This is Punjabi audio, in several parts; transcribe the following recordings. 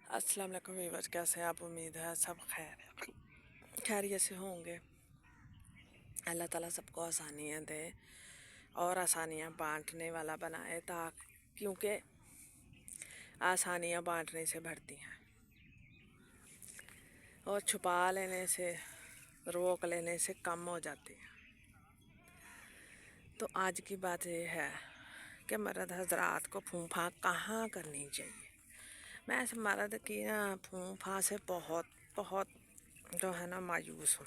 अस्सलाम वालेकुम व्यूअर्स, कैसे हैं आप? उम्मीद है सब खैरियत से होंगे। अल्लाह ताला सबको आसानियाँ दे और आसानियाँ बांटने वाला बनाए, क्योंकि आसानियाँ बांटने से बढ़ती हैं और छुपा लेने से, रोक लेने से कम हो जाती हैं। तो आज की बात यह है कि मर्द हजरात को फूंफा कहाँ करनी चाहिए। मैं इस मर्द की ना फूंफा से बहुत बहुत जो है ना मायूस हूँ।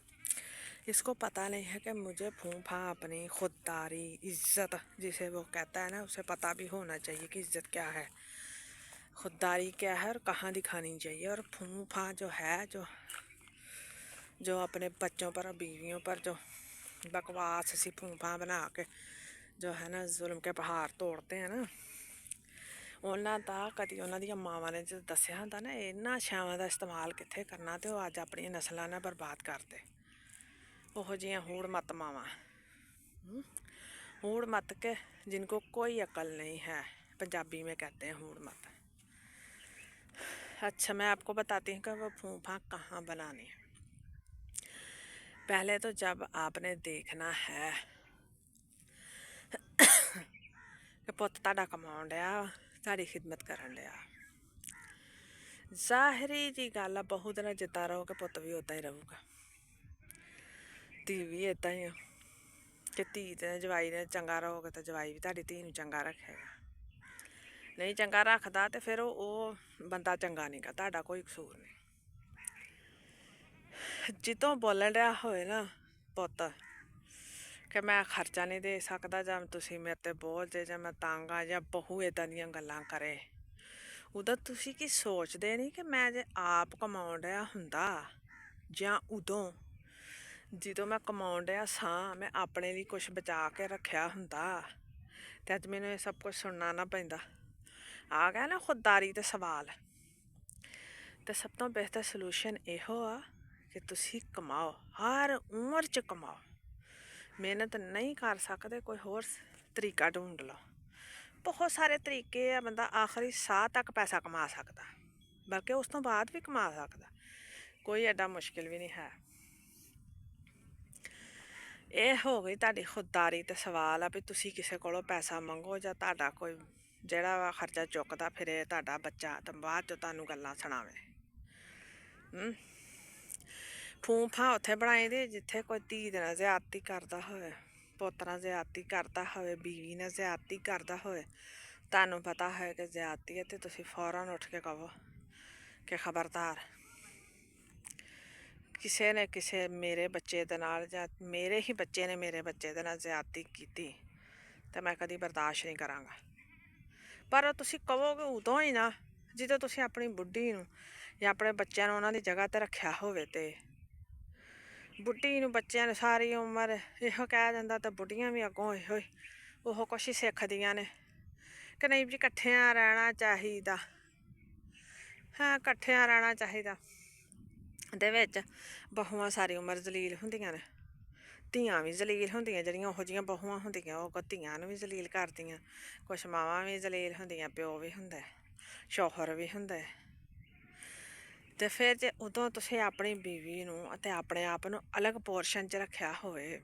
इसको पता नहीं है कि मुझे फूंफा अपनी खुददारी, इज़्ज़त जिसे वो कहता है ना, उसे पता भी होना चाहिए कि इज़्ज़त क्या है, खुददारी क्या है और कहाँ दिखानी चाहिए। और फूंफा जो है, जो अपने बच्चों पर और बीवियों पर जो बकवास सी फूंफा बना के जो है ना जुल्म के पहाड़ तोड़ते हैं ना, ਉਹਨਾਂ ਦਾ ਕਦੀ ਉਹਨਾਂ ਦੀਆਂ ਮਾਵਾਂ ਨੇ ਜਦੋਂ ਦੱਸਿਆ ਹੁੰਦਾ ਨਾ ਇਹਨਾਂ ਛਾਵਾਂ ਦਾ ਇਸਤੇਮਾਲ ਕਿੱਥੇ ਕਰਨਾ, ਤੇ ਉਹ ਅੱਜ ਆਪਣੀਆਂ ਨਸਲਾਂ ਨਾਲ ਬਰਬਾਦ ਕਰਦੇ। ਉਹੋ ਜਿਹੀਆਂ ਹੂੜ ਮੱਤ ਮਾਵਾਂ, हूड़ मत के जिनको कोई अकल नहीं है, पंजाबी में कहते हैं हूड़ मत। अच्छा, मैं आपको बताती हूँ कि वो फूंफा कहाँ बनानी है। पहले तो जब आपने देखना है कि पुत्त तुहाडा कमाउण डिया, तुहाडी खिदमत करन डिया, ज़ाहिरी जी गल आ, बहू दे नाल जिद्दां रहोगे पुत्त भी उदां ही रहूगा, धी भी इदां ही आ कि धी ते जवाई ने चंगा रहोगे तो जवाई भी तुहाडी धी नूं चंगा रखेगा। नहीं चंगा रखदा तो फिर वो बंदा चंगा नहीं गा, तुहाडा कोई कसूर नहीं। जितों बोलन डिया होए ना पुत्त कि मैं खर्चा नहीं दे सकदा, जां तुसीं मेरे ते बोझ जे, जां मैं तंग आ, जां बहू इदां दियां गल्लां करे, उदों तुसीं की सोचदे नहीं कि मैं जे आप कमाउण डिया हुंदा, जां उदों ਜਦੋਂ मैं कमाउण डिया सां, मैं अपने लिए कुछ बचा के रखिया हुंदा ते अज मैनूं ये सब कुछ सुनना ना पैंदा। आ गया ना खुददारी ते सवाल। तो सब तो बेहतर सलूशन इहो आ कि तुसी कमाओ, हर उम्र च कमाओ। मेहनत नहीं कर सकते, कोई होर तरीका ढूंढ लो। बहुत सारे तरीके आ, बंदा आखिरी साह तक पैसा कमा सकदा, बल्कि उस तो बाद भी कमा सकदा, कोई एडा मुश्किल भी नहीं है। ਇਹ ਹੋ ਗਈ ਤੁਹਾਡੀ ਖੁਦਦਾਰੀ ਤੇ ਸਵਾਲ ਆ ਵੀ ਤੁਸੀਂ ਕਿਸੇ ਕੋਲੋਂ ਪੈਸਾ ਮੰਗੋ ਜਾਂ ਤੁਹਾਡਾ ਕੋਈ ਜਿਹੜਾ ਵਾ ਖਰਚਾ ਚੁੱਕਦਾ ਫਿਰੇ ਤੁਹਾਡਾ ਬੱਚਾ, ਤਾਂ ਬਾਅਦ 'ਚ ਤੁਹਾਨੂੰ ਗੱਲਾਂ ਸੁਣਾਵੇ। ਫੂੰਫਾਂ ਉੱਥੇ ਬਣਾਈ ਦੀ ਜਿੱਥੇ ਕੋਈ ਧੀ ਦੇ ਨਾਲ ਜ਼ਿਆਦਤੀ ਕਰਦਾ ਹੋਵੇ, ਪੁੱਤ ਨਾਲ ਜ਼ਿਆਦਤੀ ਕਰਦਾ ਹੋਵੇ, ਬੀਵੀ ਨਾਲ ਜ਼ਿਆਦਤੀ ਕਰਦਾ ਹੋਵੇ, ਤੁਹਾਨੂੰ ਪਤਾ ਹੈ ਕਿ ਜ਼ਿਆਦਤੀ ਹੈ, ਤੇ ਤੁਸੀਂ ਫੌਰਨ ਉੱਠ ਕੇ ਕਹੋ ਕਿ ਖਬਰਦਾਰ, ਕਿਸੇ ਨੇ ਕਿਸੇ ਮੇਰੇ ਬੱਚੇ ਦੇ ਨਾਲ ਜਾਂ ਮੇਰੇ ਹੀ ਬੱਚੇ ਨੇ ਮੇਰੇ ਬੱਚੇ ਦੇ ਨਾਲ ਜ਼ਿਆਦਤੀ ਕੀਤੀ ਤਾਂ ਮੈਂ ਕਦੀ ਬਰਦਾਸ਼ਤ ਨਹੀਂ ਕਰਾਂਗਾ। ਪਰ ਤੁਸੀਂ ਕਹੋਗੇ ਉਦੋਂ ਹੀ ਨਾ ਜਦੋਂ ਤੁਸੀਂ ਆਪਣੀ ਬੁੱਢੀ ਨੂੰ ਜਾਂ ਆਪਣੇ ਬੱਚਿਆਂ ਨੂੰ ਉਹਨਾਂ ਦੀ ਜਗ੍ਹਾ 'ਤੇ ਰੱਖਿਆ ਹੋਵੇ। ਤੇ ਬੁੱਢੀ ਨੂੰ ਬੱਚਿਆਂ ਨੂੰ ਸਾਰੀ ਉਮਰ ਇਹੋ ਕਹਿ ਜਾਂਦਾ, ਤਾਂ ਬੁੱਢੀਆਂ ਵੀ ਅੱਗੋਂ ਇਹੋ ਹੀ ਉਹ ਕੁਛ ਹੀ ਸਿੱਖਦੀਆਂ ਨੇ ਕਿ ਨਹੀਂ ਜੀ ਇਕੱਠਿਆਂ ਰਹਿਣਾ ਚਾਹੀਦਾ। ਹਾਂ, ਇਕੱਠਿਆਂ ਰਹਿਣਾ ਚਾਹੀਦਾ ਦੇ ਵਿੱਚ ਬਹੂਆਂ ਸਾਰੀ ਉਮਰ ਜ਼ਲੀਲ ਹੁੰਦੀਆਂ ਨੇ, ਧੀਆਂ ਵੀ ਜ਼ਲੀਲ ਹੁੰਦੀਆਂ, ਜਿਹੜੀਆਂ ਉਹੋ ਜਿਹੀਆਂ ਬਹੂਆਂ ਹੁੰਦੀਆਂ ਉਹ ਧੀਆਂ ਨੂੰ ਵੀ ਜ਼ਲੀਲ ਕਰਦੀਆਂ। ਕੁਛ ਮਾਵਾਂ ਵੀ ਜ਼ਲੀਲ ਹੁੰਦੀਆਂ, ਪਿਓ ਵੀ ਹੁੰਦਾ, ਸ਼ੌਹਰ ਵੀ ਹੁੰਦਾ। ਤੇ ਫਿਰ ਜੇ ਉਦੋਂ ਤੁਸੀਂ ਆਪਣੀ ਬੀਵੀ ਨੂੰ ਅਤੇ ਆਪਣੇ ਆਪ ਨੂੰ ਅਲੱਗ ਪੋਰਸ਼ਨ 'ਚ ਰੱਖਿਆ ਹੋਵੇ,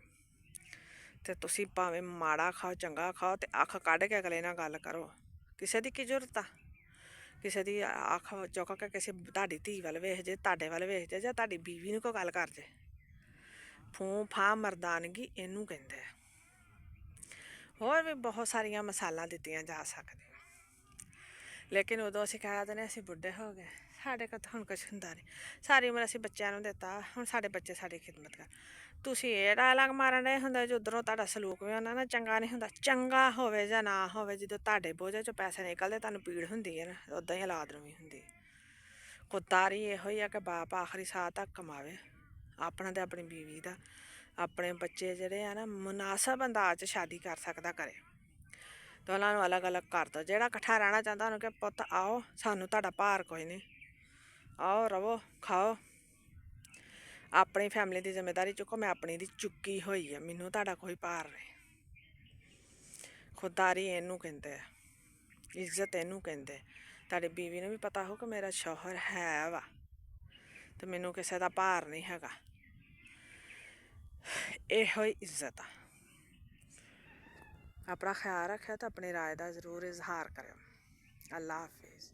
ਤੇ ਤੁਸੀਂ ਭਾਵੇਂ ਮਾੜਾ ਖਾਓ ਚੰਗਾ ਖਾਓ, ਤੇ ਅੱਖ ਕੱਢ ਕੇ ਅਗਲੇ ਨਾਲ ਗੱਲ ਕਰੋ। ਕਿਸੇ ਦੀ ਕੀ ਜ਼ਰੂਰਤ ਆ ਕਿਸੇ ਦੀ ਅੱਖ ਚੁੱਕ ਕੇ ਕਿਸੇ ਤੁਹਾਡੀ ਧੀ ਵੱਲ ਵੇਖ ਜੇ, ਤੁਹਾਡੇ ਵੱਲ ਵੇਖ ਜੇ, ਜਾਂ ਤੁਹਾਡੀ ਬੀਵੀ ਨੂੰ ਕੋਈ ਗੱਲ ਕਰ ਜੇ। ਫੂੰ-ਫਾਂ ਮਰਦਾਨਗੀ ਇਹਨੂੰ ਕਹਿੰਦੇ ਆ। ਹੋਰ ਵੀ ਬਹੁਤ ਸਾਰੀਆਂ ਮਿਸਾਲਾਂ ਦਿੱਤੀਆਂ ਜਾ ਸਕਦੀਆਂ, ਲੇਕਿਨ ਉਦੋਂ ਅਸੀਂ ਕਹਿ ਦਿੰਦੇ ਅਸੀਂ ਬੁੱਢੇ ਹੋ ਗਏ, ਸਾਡੇ ਕੋਲ ਤਾਂ ਹੁਣ ਕੁਛ ਹੁੰਦਾ ਨਹੀਂ, ਸਾਰੀ ਉਮਰ ਅਸੀਂ ਬੱਚਿਆਂ ਨੂੰ ਦਿੱਤਾ, ਹੁਣ ਸਾਡੇ ਬੱਚੇ ਸਾਡੀ ਖਿਦਮਤ ਕਰ। ਤੁਸੀਂ ਇਹ ਡਾਇਲਾਗ ਮਾਰਨ ਡਏ ਹੁੰਦੇ ਜੋ ਉੱਧਰੋਂ ਤੁਹਾਡਾ ਸਲੂਕ ਵੀ ਉਹਨਾਂ ਨਾਲ ਚੰਗਾ ਨਹੀਂ ਹੁੰਦਾ। ਚੰਗਾ ਹੋਵੇ ਜਾਂ ਨਾ ਹੋਵੇ, ਜਦੋਂ ਤੁਹਾਡੇ ਬੋਝੇ 'ਚੋਂ ਪੈਸੇ ਨਿਕਲਦੇ ਤੁਹਾਨੂੰ ਪੀੜ ਹੁੰਦੀ ਹੈ ਨਾ, ਉੱਦਾਂ ਹੀ ਔਲਾਦ ਨੂੰ ਵੀ ਹੁੰਦੀ। ਖੁਦਦਾਰੀ ਇਹੋ ਹੀ ਆ ਕਿ ਬਾਪ ਆਖਰੀ ਸਾਹ ਤੱਕ ਕਮਾਵੇ, ਆਪਣਾ ਤੇ ਆਪਣੀ ਬੀਵੀ ਦਾ, ਆਪਣੇ ਬੱਚੇ ਜਿਹੜੇ ਆ ਨਾ ਮੁਨਾਸਬ ਅੰਦਾਜ਼ 'ਚ ਸ਼ਾਦੀ ਕਰ ਸਕਦਾ ਕਰੇ, ਤਾਂ ਉਹਨਾਂ ਨੂੰ ਅਲੱਗ ਅਲੱਗ ਕਰ ਦਿਓ। ਜਿਹੜਾ ਇਕੱਠਾ ਰਹਿਣਾ ਚਾਹੁੰਦਾ ਉਹਨੂੰ ਕਿ ਪੁੱਤ ਆਓ, ਸਾਨੂੰ ਤੁਹਾਡਾ ਭਾਰ ਕੋਈ ਨਹੀਂ, ਆਓ ਰਵੋ ਖਾਓ, ਆਪਣੀ ਫੈਮਿਲੀ ਦੀ ਜ਼ਿੰਮੇਵਾਰੀ ਚੁੱਕੋ, ਮੈਂ ਆਪਣੀ ਦੀ ਚੁੱਕੀ ਹੋਈ ਆ, ਮੈਨੂੰ ਤੁਹਾਡਾ ਕੋਈ ਭਾਰ ਨਹੀਂ। ਖੁਦਦਾਰੀ ਇਹਨੂੰ ਕਹਿੰਦੇ ਆ, ਇੱਜ਼ਤ ਇਹਨੂੰ ਕਹਿੰਦੇ। ਤੁਹਾਡੀ ਬੀਵੀ ਨੂੰ ਵੀ ਪਤਾ ਹੋ ਕਿ ਮੇਰਾ ਸ਼ੌਹਰ ਹੈ ਵਾ ਤੇ ਮੈਨੂੰ ਕਿਸੇ ਦਾ ਭਾਰ ਨਹੀਂ ਹੈਗਾ। ਇਹੋ ਹੀ ਇੱਜ਼ਤ ਆ। ਆਪਣਾ ਖਿਆਲ ਰੱਖਿਆ ਤਾਂ ਆਪਣੀ ਰਾਏ ਦਾ ਜ਼ਰੂਰ ਇਜ਼ਹਾਰ ਕਰਿਓ। ਅੱਲਾ ਹਾਫਿਜ਼।